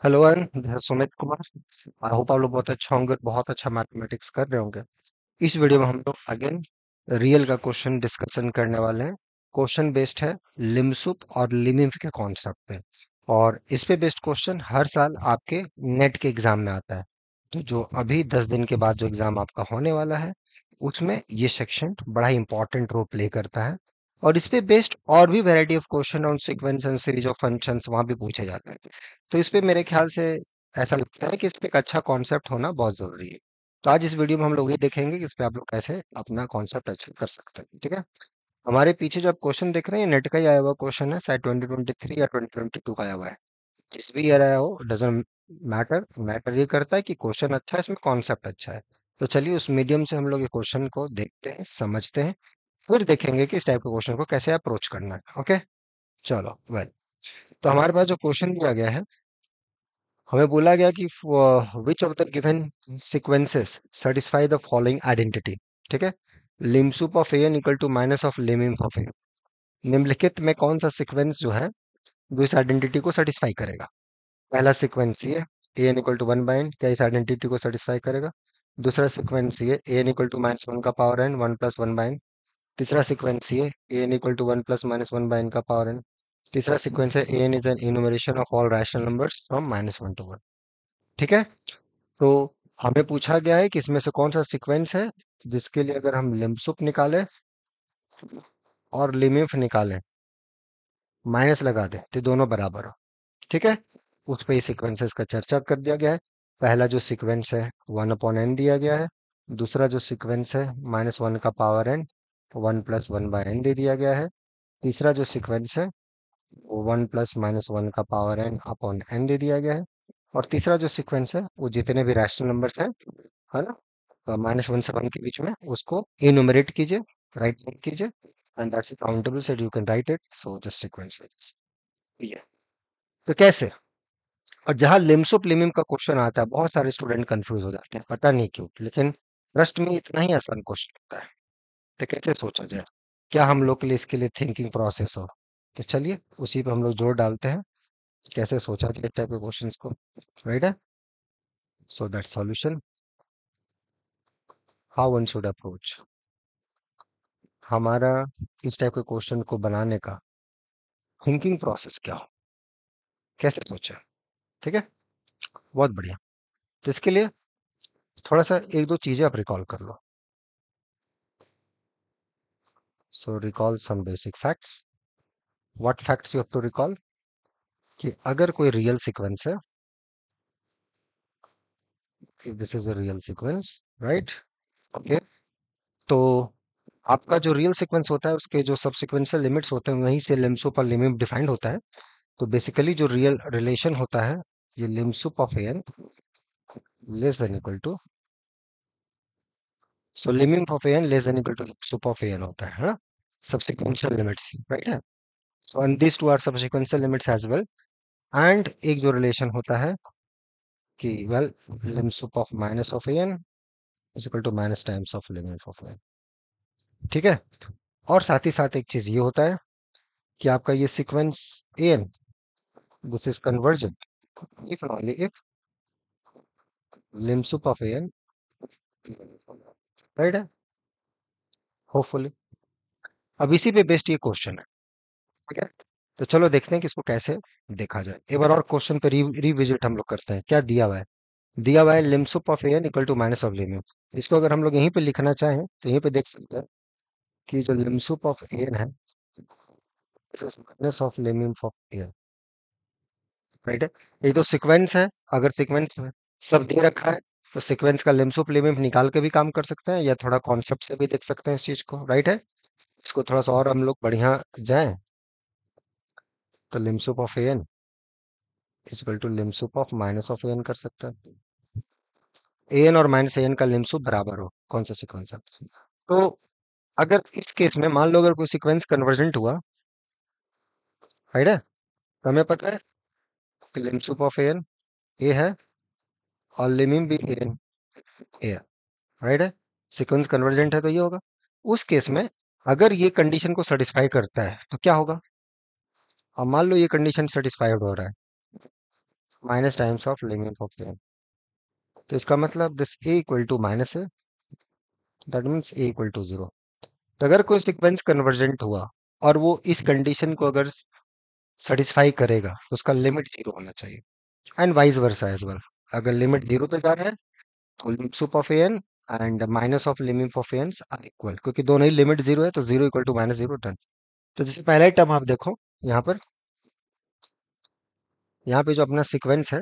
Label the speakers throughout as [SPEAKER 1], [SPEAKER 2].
[SPEAKER 1] Hello and this is Sumit Kumar. I hope आप लोग बहुत अच्छा होंगे, बहुत अच्छा मैथमेटिक्स कर रहे होंगे। इस वीडियो में हम लोग अगेन रियल का क्वेश्चन डिस्कशन करने वाले हैं। क्वेश्चन बेस्ड है लिमसुप और लिमिफ के कॉन्सेप्ट पे। और इस पे बेस्ड क्वेश्चन हर साल आपके नेट के एग्जाम में आता है। तो जो अभी 10 दिन के बाद जो एग्जाम आपका होने वाला है, उसमें ये सेक्शन बड़ा ही इंपॉर्टेंट रोल प्ले करता है। और इस पे बेस्ड और भी variety of question on sequence and series of functions वहां भी पूछे जाते हैं। तो इस पे मेरे ख्याल से ऐसा लगता है कि इस पे एक अच्छा कॉन्सेप्ट होना बहुत जरूरी है। तो आज इस वीडियो में हम लोग ये देखेंगे कि इस पे आप लोग कैसे अपना कॉन्सेप्ट अचीव कर सकते हैं। ठीक है। हमारे पीछे जो आप क्वेश्चन देख रहे हैं, नेट का ही आया हुआ क्वेश्चन है, शायद 2023 या 2022 का आया हुआ है। जिस भी ईयर आया हो डजेंट मैटर। मैटर ये करता है कि क्वेश्चन अच्छा है, इसमें कॉन्सेप्ट अच्छा है। तो चलिए उस मीडियम से हम लोग ये क्वेश्चन को देखते हैं, समझते हैं। फिर देखेंगे कि इस टाइप के क्वेश्चन को कैसे अप्रोच करना है। ओके, चलो वेल। तो हमारे पास जो क्वेश्चन दिया गया है, हमें बोला गया कि which of the given sequences satisfy the following identity. ठीक है। Limsup of a n equal to minus of liminf of a. निम्नलिखित में कौन सा सीक्वेंस जो है जो इस आइडेंटिटी को सेटिस्फाई करेगा। पहला सीक्वेंस ये a n equal to one by n, क्या इस आइडेंटिटी को सेटिस्फाई करेगा। दूसरा सीक्वेंस ये a n equal to minus one का power n, one plus one by n. तीसरा सीक्वेंस ये a n equal to one plus minus one by n का पावर एन। तीसरा सीक्वेंस है a n is an enumeration of all rational numbers from minus one to one. ठीक है। तो हमें पूछा गया है कि इसमें से कौन सा सीक्वेंस है जिसके लिए अगर हम लिमसुप निकालें और लिमिफ निकालें, माइनस लगा दें तो दोनों बराबर हो। ठीक है। उस पे सीक्वेंसेस का चर्चा कर दिया गया है। पहला जो सीक्वेंस है वन अपॉन एन दिया गया है। दूसरा जो सीक्वेंस है माइनस वन का power n, one plus one by n दे दिया गया है। तीसरा जो सीक्वेंस है वो वन प्लस माइनस वन का पावर एन अपॉन एन दे दिया गया है। और तीसरा जो सीक्वेंस है वो जितने भी रैशनल नंबर्स हैं, है ना, माइनस वन से वन के बीच में, उसको इनुमरेट कीजिए, राइट कीजिए, and that's countable so you can write it. So just sequence ये। तो कैसे। और जहां लिम्सुप लिमिम का क्वेश्चन आता है, बहुत सारे स्टूडेंट कंफ्यूज हो जाते हैं, पता नहीं क्यों, लेकिन ट्रस्ट में इतना ही आसान क्वेश्चन होता है। तो कैसे सोचा जाए, क्या हम लोग के लिए इसके लिए थिंकिंग प्रोसेस हो। तो चलिए उसी पे हम लोग जोर डालते हैं, कैसे सोचा जाए टाइप के क्वेश्चंस को। राइट है। So that solution, how one should approach हमारा इस टाइप के क्वेश्चन को बनाने का थिंकिंग प्रोसेस क्या हो, कैसे सोचा। ठीक है। बहुत बढ़िया। तो इसके लिए थोड़ा सा एक दो चीजें आप रिकॉल कर लो। So recall some basic facts. What facts you have to recall, कि अगर कोई रियल सीक्वेंस है, if this is a real sequence, right, okay, तो आपका जो रियल सीक्वेंस होता है उसके जो सब सीक्वेंशियल लिमिट्स होते हैं वहीं से लिमसुप और लिमिट डिफाइंड होता है। तो बेसिकली जो रियल रिलेशन होता है, ये limsup of n less than equal to, so limit of n less than equal to sup of n होता है ना, सबसीक्वेंशियल लिमिट्स, राइट है। So and this two are subsequential limits as well. And एक जो relation होता है कि well, limsup of minus of n is equal to minus times of limit of n. ठीक है। और साथ ही साथ एक चीज ये होता है कि आपका ये sequence n, this is convergent if only if limsup of n, right है, होपफुली। अब इसी पे बेस्ड ये क्वेश्चन है। ठीक है। तो चलो देखते हैं कि इसको कैसे देखा जाए। एक बार और क्वेश्चन पे रिविजिट हम लोग करते हैं। क्या दिया हुआ है, दिया हुआ है limsup of n equal to minus of limit. इसको अगर हम लोग यहीं पे लिखना चाहें तो यहीं पे देख सकते हैं कि जो लिमसुप ऑफ एन है, this is minus of limit of n, right है। ये तो सीक्वेंस है। अगर सीक्वेंस सब दे रखा है तो सीक्वेंस का लिम्स लिमिट निकाल के भी काम कर सकते हैं, या थोड़ा कॉन्सेप्ट से भी देख सकते हैं इस चीज को, राइट है। इसको थोड़ा सा और हम लोग बढ़िया जाएं तो limsup of n equal to limsup of minus of n कर सकते हैं। एन और माइनस एन का लिम्सुप बराबर हो कौन सा सीक्वेंस है। तो अगर इस केस में मान लो अगर कोई सीक्वेंस कन्वर्जेंट हुआ, राइट है, तो हमें पता है कि लिम्सुप ऑफ एन ए है और लिमिट भी एन ए है, राइट है। सीक्वेंस कन्वर्जेंट है तो ये होगा। उस केस में अगर ये कंडीशन को सेटिस्फाई करता है तो क्या होगा। अब मान लो ये कंडीशन सेटिस्फाइड हो रहा है, minus times of limit of n. तो इसका मतलब this a equal to minus है, that means a equal to zero. तो अगर कोई सीक्वेंस कन्वर्जेंट हुआ और वो इस कंडीशन को अगर सेटिस्फाई करेगा तो उसका लिमिट जीरो होना चाहिए, and vice versa as well. अगर लिमिट जीरो पे जा रहा है तो limit sup of n and minus of limit of n are equal, क्योंकि दोनों ही लिमिट जीरो है तो zero equal to minus zero turn. तो जैसे पहला ही टर्म आप देखो यहाँ पर, यहाँ पे जो अपना सीक्वेंस है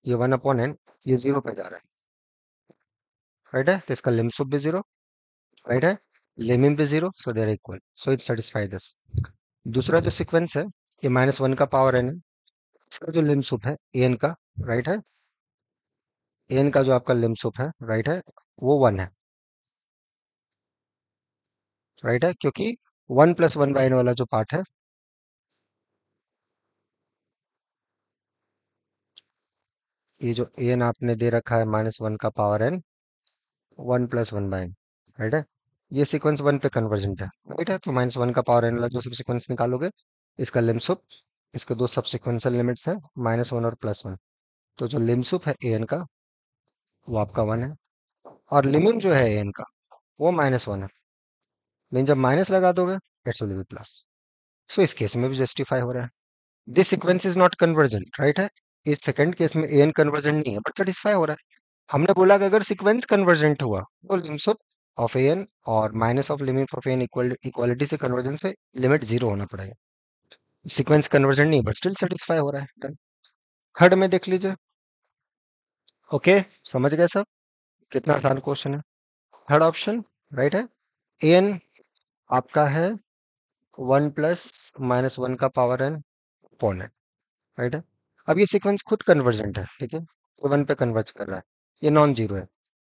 [SPEAKER 1] ये वन अपॉन एन, ये जीरो पे जा रहा है, राइट है, तो इसका लिमिट सुप भी जीरो, राइट है, लिमिट भी zero, so they are equal, so it satisfy this. दूसरा जो सीक्वेंस है ये माइनस वन का पावर एन है, इसका जो लिम सुप है एन का, राइट है, एन का जो आपका लिम सुप है, राइट है, वो वन है, राइट है, क्योंकि one plus one by n वाला जो पार्ट है, ये जो एन आपने दे रखा है माइनस वन का power n, one plus one by n, right है, ये सीक्वेंस वन पे कन्वर्जेंट है, राइट है, तो माइनस वन का पावर एन वाला जो सब सीक्वेंस निकालोगे, इसका लिम सुप, इसके दो सब सिक्वेंशियल लिमिट्स हैं माइनस वन और प्लस वन, तो जो लिम सुप है एन का वो आपका वन है, और लिमिट जो है एन का वो माइनस वन है, लेकिन जब माइनस लगा दोगे इट्स विल बी प्लस। सो इस केस में भी जस्टिफाई हो रहा है, this sequence is not convergent, right है, इस सेकंड केस में एन कन्वर्जेंट नहीं है बट सेटिस्फाई हो रहा है। हमने बोला कि अगर सीक्वेंस कन्वर्जेंट हुआ तो लिमिट ऑफ एन और minus of limit of n equal equality से कन्वर्जेंस से लिमिट जीरो होना पड़ेगा। सीक्वेंस कन्वर्जेंट नहीं बट स्टिल सेटिस्फाई हो रहा है, डन। थर्ड में देख लीजिए, ओके, समझ गए सब, कितना आसान क्वेश्चन है। थर्ड ऑप्शन, राइट है, एन आपका है वन प्लस माइनस वन का power n upon n, right है। अब ये सीक्वेंस खुद कन्वर्जेंट है, ठीक है, तो वन पे कन्वर्ज कर रहा है, ये नॉन जीरो है,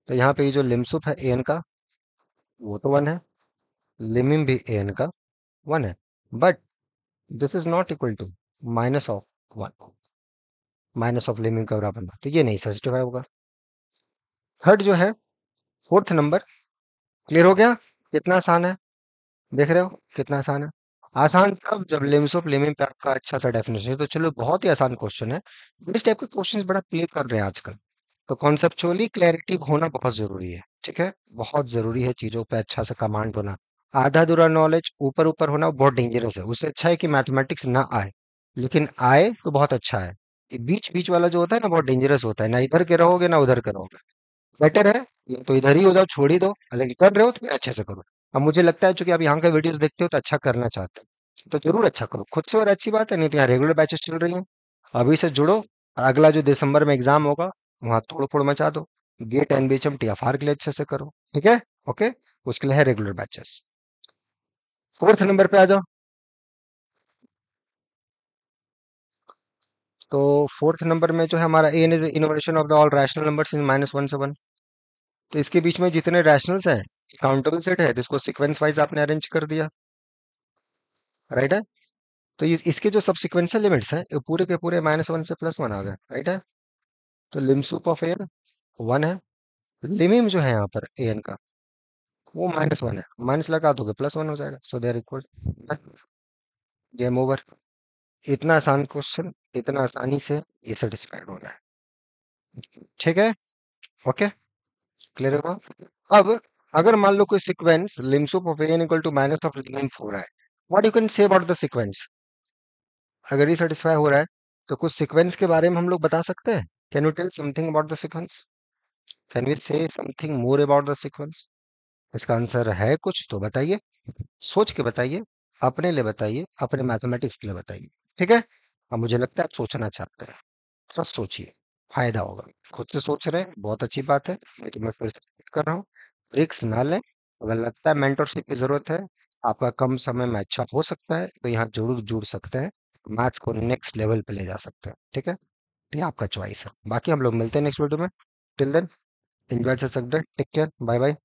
[SPEAKER 1] तो यहाँ पे ये जो लिमसुप है एन का वो तो वन है, लिमिम भी एन का वन है, but this is not equal to minus of one, minus of liminf का बराबर ना, तो ये नहीं सस्टिफाई होगा। थर्ड जो है, फोर्थ नंबर, क्लियर हो गया, कितना आसान है, देख रहे हो कितना आसान है। आसान तब जब लिम्स ऑफ लिमिंग पे आपका अच्छा सा डेफिनेशन है, तो चलो बहुत ही आसान क्वेश्चन है, इस टाइप के क्वेश्चंस बड़ा प्ले कर रहे हैं आजकल, तो कॉन्सेप्चुअली क्लैरिटी होना बहुत जरूरी है, ठीक है, बहुत जरूरी है चीजों पे अच्छा सा कमांड होना। आधा अधूरा नॉलेज ऊपर ऊपर होना बहुत डेंजरस है, उससे अच्छा है कि मैथमेटिक्स ना आए, लेकिन आए तो बहुत अच्छा है। ये बीच बीच वाला जो होता है ना बहुत डेंजरस होता है, ना इधर के रहोगे ना उधर के रहोगे, बेटर है या तो इधर ही हो जाओ, छोड़ ही दो, अगर कर रहे हो तो फिर अच्छे से करो। अब मुझे लगता है चूंकि आप यहाँ का वीडियोस देखते हो तो अच्छा करना चाहते हो, तो जरूर अच्छा करो खुद से, और अच्छी बात है, नहीं तो यहाँ रेगुलर बैचेस चल रही हैं, अभी से जुड़ो, और अगला जो दिसंबर में एग्जाम होगा वहाँ तोड़ फोड़ मचा दो, गेट एनबीएचएम टीएफआर के लिए अच्छे से करो, ठीक है, ओके, उसके लिए है रेगुलर बैचेस। फोर्थ नंबर पे आ जाओ, तो फोर्थ नंबर में जो है हमारा n is innovation of the all rational numbers in minus one से वन, तो इसके बीच में जितने रैशनल्स हैं काउंटेबल सेट है, जिसको सीक्वेंस वाइज आपने अरेंज कर दिया, राइट है, तो ये इसके जो सबसिक्वेंशियल लिमिट्स हैं ये पूरे के पूरे माइनस वन से प्लस वन आ गए, राइट है, तो लिमसुप ऑफ एन वन है, लिमिम जो है यहाँ पर एन का वो माइनस वन है, माइनस लगा दोगे प्लस वन हो जाएगा, so they are equal, game over. इतना आसान क्वेश्चन इतना आसानी से ये सेटिस्फाइड होना है, ठीक है, ओके, क्लियर होगा। अब अगर मान लो कोई sequence limsup of n equal to minus of liminf हो रहा है, what you can say about the sequence, अगर ये सेटिस्फाई हो रहा है तो कुछ सीक्वेंस के बारे में हम लोग बता सकते हैं, can you tell something about the sequence, can we say something more about the sequence. इसका आंसर है कुछ तो बताइए, सोच के बताइए, अपने लिए बताइए, अपने मैथमेटिक्स के लिए बताइए, ठीक है। अब मुझे लगता है आप सोचना चाहते हैं, थोड़ा सोचिए, फायदा होगा। खुद से सोच रहे हैं बहुत अच्छी बात है, लेकिन मैं फिर से repeat कर रहा हूँ, रिक्स ना लें, अगर लगता है मेंटरशिप की जरूरत है, आपका कम समय में अच्छा हो सकता है तो यहाँ जरूर जुड़ सकते हैं, मैथ्स को नेक्स्ट लेवल पे ले जा सकते हैं, ठीक है, तो ये आपका चॉइस है। बाकी हम लोग मिलते हैं नेक्स्ट वीडियो में, till then enjoy the subject, take care, bye bye.